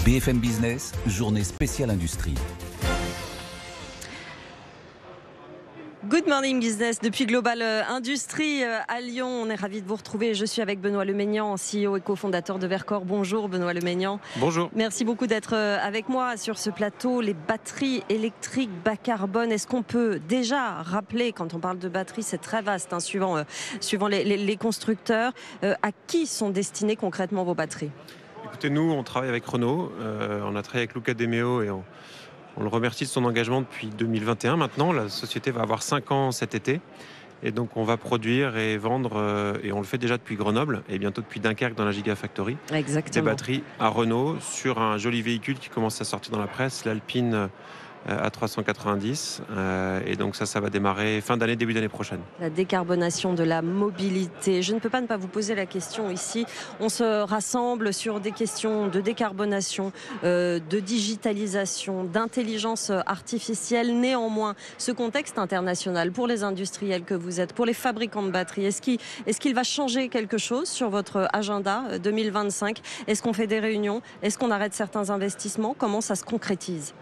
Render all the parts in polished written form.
BFM Business, journée spéciale industrie. Good morning business depuis Global Industrie à Lyon. On est ravis de vous retrouver. Je suis avec Benoît Lemaignan, CEO et cofondateur de Verkor. Bonjour Benoît Lemaignan. Bonjour. Merci beaucoup d'être avec moi sur ce plateau. Les batteries électriques bas carbone, est-ce qu'on peut déjà rappeler, quand on parle de batteries, c'est très vaste, hein, suivant les constructeurs, à qui sont destinées concrètement vos batteries? Écoutez, nous, on travaille avec Renault. On a travaillé avec Luca De Meo et on le remercie de son engagement depuis 2021 maintenant. La société va avoir 5 ans cet été. Et donc, on va produire et vendre, et on le fait déjà depuis Grenoble et bientôt depuis Dunkerque dans la Gigafactory. Exactement. Des batteries à Renault sur un joli véhicule qui commence à sortir dans la presse, l'Alpine A390. Et donc ça va démarrer fin d'année, début d'année prochaine. La décarbonation de la mobilité. Je ne peux pas ne pas vous poser la question ici. On se rassemble sur des questions de décarbonation, de digitalisation, d'intelligence artificielle. Néanmoins, ce contexte international pour les industriels que vous êtes, pour les fabricants de batteries, est-ce qu'il va changer quelque chose sur votre agenda 2025? Est-ce qu'on fait des réunions? Est-ce qu'on arrête certains investissements? Comment ça se concrétise?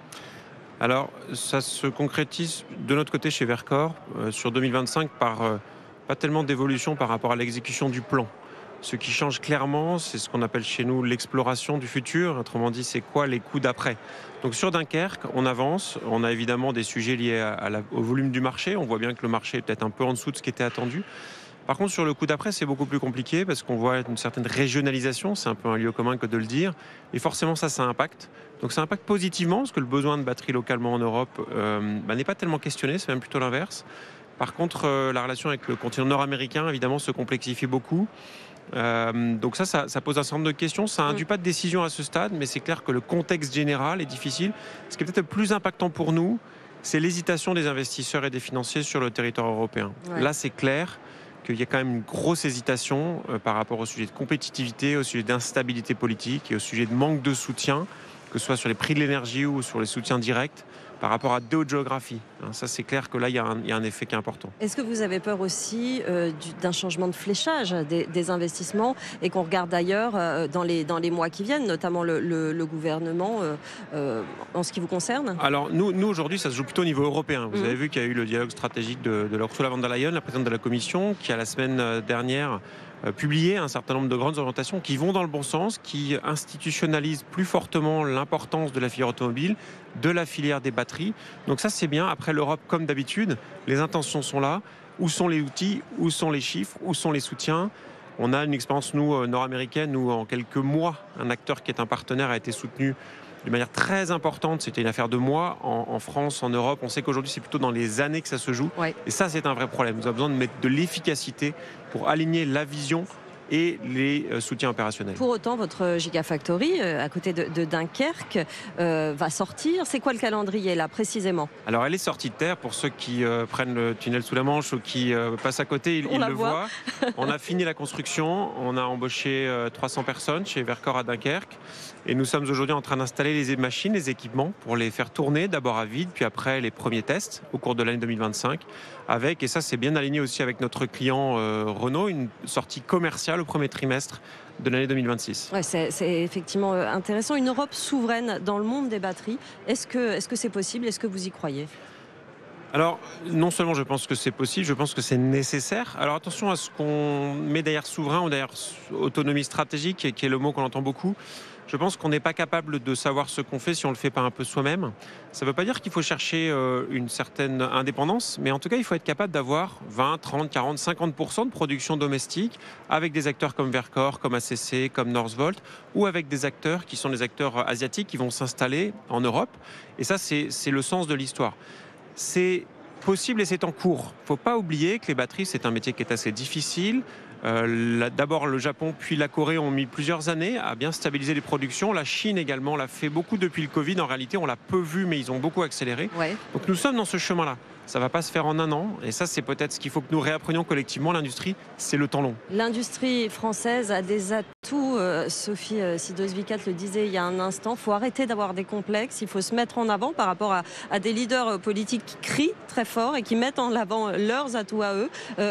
Alors, ça se concrétise de notre côté chez Verkor sur 2025 par pas tellement d'évolution par rapport à l'exécution du plan. Ce qui change clairement, c'est ce qu'on appelle chez nous l'exploration du futur. Autrement dit, c'est quoi les coups d'après? Donc sur Dunkerque, on avance. On a évidemment des sujets liés au volume du marché. On voit bien que le marché est peut-être un peu en dessous de ce qui était attendu. Par contre, sur le coup d'après, c'est beaucoup plus compliqué parce qu'on voit une certaine régionalisation. C'est un peu un lieu commun que de le dire. Et forcément, ça impacte. Donc ça impacte positivement parce que le besoin de batteries localement en Europe n'est pas tellement questionné. C'est même plutôt l'inverse. Par contre, la relation avec le continent nord-américain, évidemment, se complexifie beaucoup. Donc ça pose un certain nombre de questions. Ça n'induit pas de décision à ce stade, mais c'est clair que le contexte général est difficile. Ce qui est peut-être le plus impactant pour nous, c'est l'hésitation des investisseurs et des financiers sur le territoire européen. Ouais. Là, c'est clair qu'il y a quand même une grosse hésitation par rapport au sujet de compétitivité, au sujet d'instabilité politique et au sujet de manque de soutien, que ce soit sur les prix de l'énergie ou sur les soutiens directs, par rapport à d'autres géographies. Ça, c'est clair que là, il y a un effet qui est important. Est-ce que vous avez peur aussi d'un changement de fléchage des investissements et qu'on regarde ailleurs dans les mois qui viennent, notamment le gouvernement, en ce qui vous concerne? Alors, nous aujourd'hui, ça se joue plutôt au niveau européen. Vous avez vu qu'il y a eu le dialogue stratégique de Ursula von der Leyen, la présidente de la Commission, qui, à la semaine dernière, publié un certain nombre de grandes orientations qui vont dans le bon sens, qui institutionnalisent plus fortement l'importance de la filière automobile, de la filière des batteries. Donc ça, c'est bien. Après, l'Europe, comme d'habitude, les intentions sont là. Où sont les outils? Où sont les chiffres? Où sont les soutiens? On a une expérience, nous, nord-américaine, où en quelques mois, un acteur qui est un partenaire a été soutenu de manière très importante. C'était une affaire de mois en France, en Europe. On sait qu'aujourd'hui, c'est plutôt dans les années que ça se joue. Ouais. Et ça, c'est un vrai problème. Nous avons besoin de mettre de l'efficacité pour aligner la vision et les soutiens opérationnels. Pour autant, votre Gigafactory, à côté de Dunkerque, va sortir. C'est quoi le calendrier, là, précisément? Alors, elle est sortie de terre. Pour ceux qui prennent le tunnel sous la Manche ou qui passent à côté, ils le voient. On a fini la construction. On a embauché 300 personnes chez Verkor à Dunkerque. Et nous sommes aujourd'hui en train d'installer les machines, les équipements, pour les faire tourner, d'abord à vide, puis après les premiers tests au cours de l'année 2025. Et ça c'est bien aligné aussi avec notre client Renault, une sortie commerciale au premier trimestre de l'année 2026. Ouais, c'est effectivement intéressant. Une Europe souveraine dans le monde des batteries, est-ce que c'est possible? Est-ce que vous y croyez? Alors, non seulement je pense que c'est possible, je pense que c'est nécessaire. Alors attention à ce qu'on met derrière souverain ou derrière autonomie stratégique, qui est le mot qu'on entend beaucoup. Je pense qu'on n'est pas capable de savoir ce qu'on fait si on ne le fait pas un peu soi-même. Ça ne veut pas dire qu'il faut chercher une certaine indépendance, mais en tout cas, il faut être capable d'avoir 20, 30, 40, 50% de production domestique avec des acteurs comme Verkor, comme ACC, comme Northvolt, ou avec des acteurs qui sont des acteurs asiatiques qui vont s'installer en Europe. Et ça, c'est le sens de l'histoire. C'est possible et c'est en cours. Il ne faut pas oublier que les batteries, c'est un métier qui est assez difficile. D'abord le Japon puis la Corée ont mis plusieurs années à bien stabiliser les productions. La Chine également l'a fait beaucoup depuis le Covid. En réalité, on l'a peu vu, mais ils ont beaucoup accéléré. Ouais. Donc nous sommes dans ce chemin-là. Ça ne va pas se faire en un an. Et ça, c'est peut-être ce qu'il faut que nous réapprenions collectivement. L'industrie, c'est le temps long. L'industrie française a des Tout, Sophie Sidos-Vicat le disait il y a un instant, il faut arrêter d'avoir des complexes, il faut se mettre en avant par rapport à des leaders politiques qui crient très fort et qui mettent en avant leurs atouts à eux.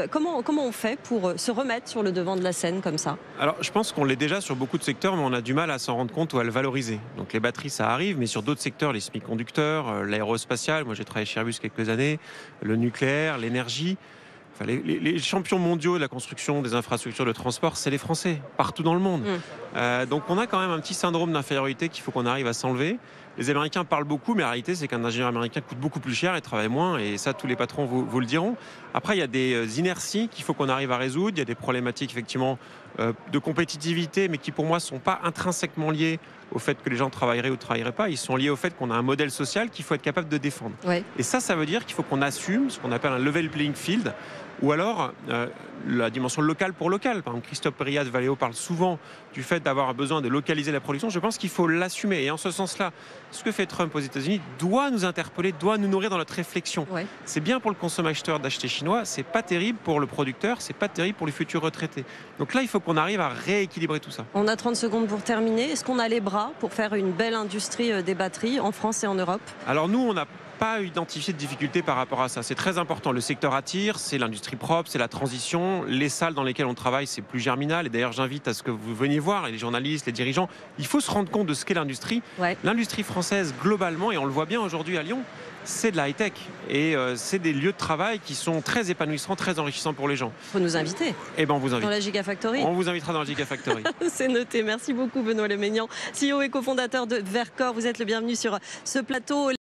Comment on fait pour se remettre sur le devant de la scène comme ça? Alors, je pense qu'on l'est déjà sur beaucoup de secteurs, mais on a du mal à s'en rendre compte ou à le valoriser. Donc, les batteries, ça arrive, mais sur d'autres secteurs, les semi-conducteurs, l'aérospatial, moi j'ai travaillé chez Airbus quelques années, le nucléaire, l'énergie. Enfin, les champions mondiaux de la construction des infrastructures de transport, c'est les Français, partout dans le monde. Donc on a quand même un petit syndrome d'infériorité qu'il faut qu'on arrive à s'enlever. Les Américains parlent beaucoup, mais la réalité, c'est qu'un ingénieur américain coûte beaucoup plus cher et travaille moins. Et ça, tous les patrons vous le diront. Après, il y a des inerties qu'il faut qu'on arrive à résoudre. Il y a des problématiques, effectivement, de compétitivité, mais qui, pour moi, ne sont pas intrinsèquement liées au fait que les gens travailleraient ou ne travailleraient pas. Ils sont liés au fait qu'on a un modèle social qu'il faut être capable de défendre. Ouais. Et ça veut dire qu'il faut qu'on assume ce qu'on appelle un level playing field, ou alors la dimension locale pour local. Par exemple, Christophe Périllat de Valeo parle souvent du fait d'avoir besoin de localiser la production. Je pense qu'il faut l'assumer. Et en ce sens-là, ce que fait Trump aux États-Unis doit nous interpeller, doit nous nourrir dans notre réflexion. Ouais. C'est bien pour le consommateur d'acheter chinois, c'est pas terrible pour le producteur, c'est pas terrible pour les futurs retraités. Donc là, il faut qu'on arrive à rééquilibrer tout ça. On a 30 secondes pour terminer. Est-ce qu'on a les bras pour faire une belle industrie des batteries en France et en Europe? Alors nous, on n'a pas identifié de difficultés par rapport à ça. C'est très important. Le secteur attire, c'est l'industrie propre, c'est la transition. Les salles dans lesquelles on travaille, c'est plus germinal. Et d'ailleurs, j'invite à ce que vous veniez voir, et les journalistes, les dirigeants, il faut se rendre compte de ce qu'est l'industrie. Ouais. L'industrie française, globalement, et on le voit bien aujourd'hui à Lyon, c'est de la high-tech. Et c'est des lieux de travail qui sont très épanouissants, très enrichissants pour les gens. Il faut nous inviter. Eh ben, on vous invite. Dans la Gigafactory. On vous invitera dans la Gigafactory. C'est noté. Merci beaucoup, Benoît Leménian, CEO et cofondateur de Verkor. Vous êtes le bienvenu sur ce plateau.